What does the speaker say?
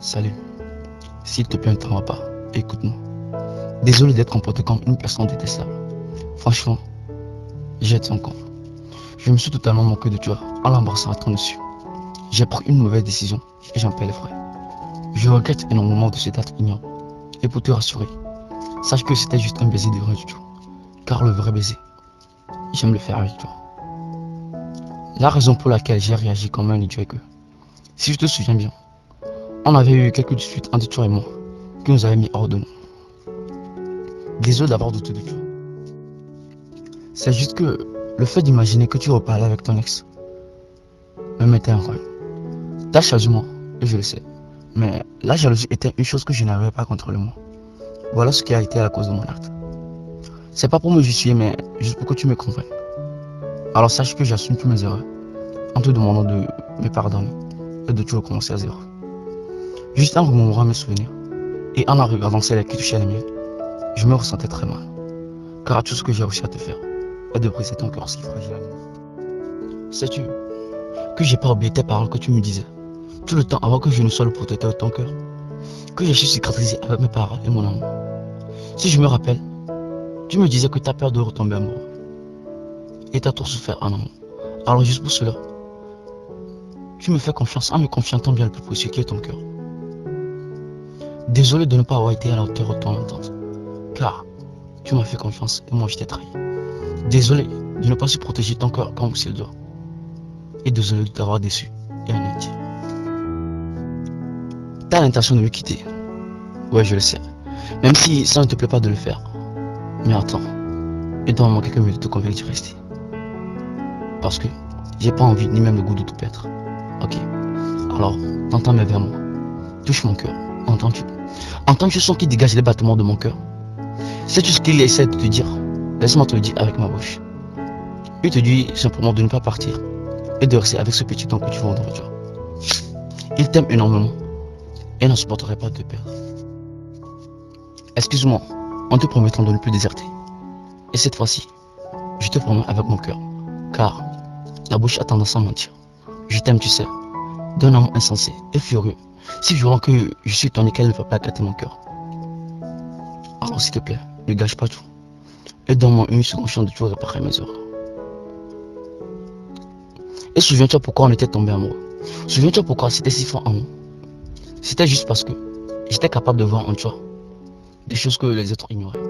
Salut, s'il te plaît, ne t'en va pas, écoute-moi. Désolé d'être comporté comme une personne détestable. Franchement, jette son camp. Je me suis totalement moqué de toi en l'embrassant à ton dessus. J'ai pris une mauvaise décision et j'en paie les frais. Je regrette énormément de cette date ignoble. Et pour te rassurer, sache que c'était juste un baiser de rien du tout. Car le vrai baiser, j'aime le faire avec toi. La raison pour laquelle j'ai réagi comme un idiot est que, si je te souviens bien, on avait eu quelques disputes entre toi et moi qui nous avaient mis hors de nous. Désolé d'avoir douté de toi. C'est juste que le fait d'imaginer que tu reparlais avec ton ex me mettait en rêve. T'as choisi moi, et je le sais. Mais la jalousie était une chose que je n'avais pas contre moi. Voilà ce qui a été à la cause de mon acte. C'est pas pour me justifier, mais juste pour que tu me comprennes. Alors sache que j'assume toutes mes erreurs, en te demandant de me pardonner et de tout recommencer à zéro. Juste en remémorant mes souvenirs et en regardant celles qui touchaient les miennes, je me ressentais très mal. Car tout ce que j'ai réussi à te faire est de briser ton cœur si fragile. Sais-tu que j'ai pas oublié tes paroles que tu me disais tout le temps avant que je ne sois le protecteur de ton cœur, que je suis cicatrisé avec mes paroles et mon amour. Si je me rappelle, tu me disais que tu as peur de retomber amoureux et tu as trop souffert en amour. Alors juste pour cela, tu me fais confiance en me confiant tant bien le plus précieux qui est ton cœur. Désolé de ne pas avoir été à la hauteur de ton attente, car tu m'as fait confiance et moi je t'ai trahi. Désolé de ne pas se protéger ton cœur comme s'il doit. Et désolé de t'avoir déçu et anéanti. T'as l'intention de me quitter. Ouais, je le sais. Même si ça ne te plaît pas de le faire. Mais attends. Et donne-moi quelques minutes de te convaincre d'y rester. Parce que j'ai pas envie ni même le goût de tout perdre. Ok. Alors, t'entends mes vers moi. Touche mon cœur. Entends-tu? Entends-tu le son qui dégage les battements de mon cœur? Sais-tu ce qu'il essaie de te dire? Laisse-moi te le dire avec ma bouche. Il te dit simplement de ne pas partir et de rester avec ce petit temps que tu vois devant toi. Il t'aime énormément et ne supporterait pas de te perdre. Excuse-moi, en te promettant de ne plus déserter. Et cette fois-ci, je te promets avec mon cœur, car la bouche a tendance à mentir. Je t'aime, tu sais, d'un amour insensé et furieux, si violent que je suis étonné qu'elle ne peut pas gâter mon cœur. Alors s'il te plaît, ne gâche pas tout. Et donne-moi une seconde chance de tout réparer mes erreurs. Et souviens-toi pourquoi on était tombé amoureux. Souviens-toi pourquoi c'était si fort en nous. C'était juste parce que j'étais capable de voir en toi des choses que les autres ignoraient.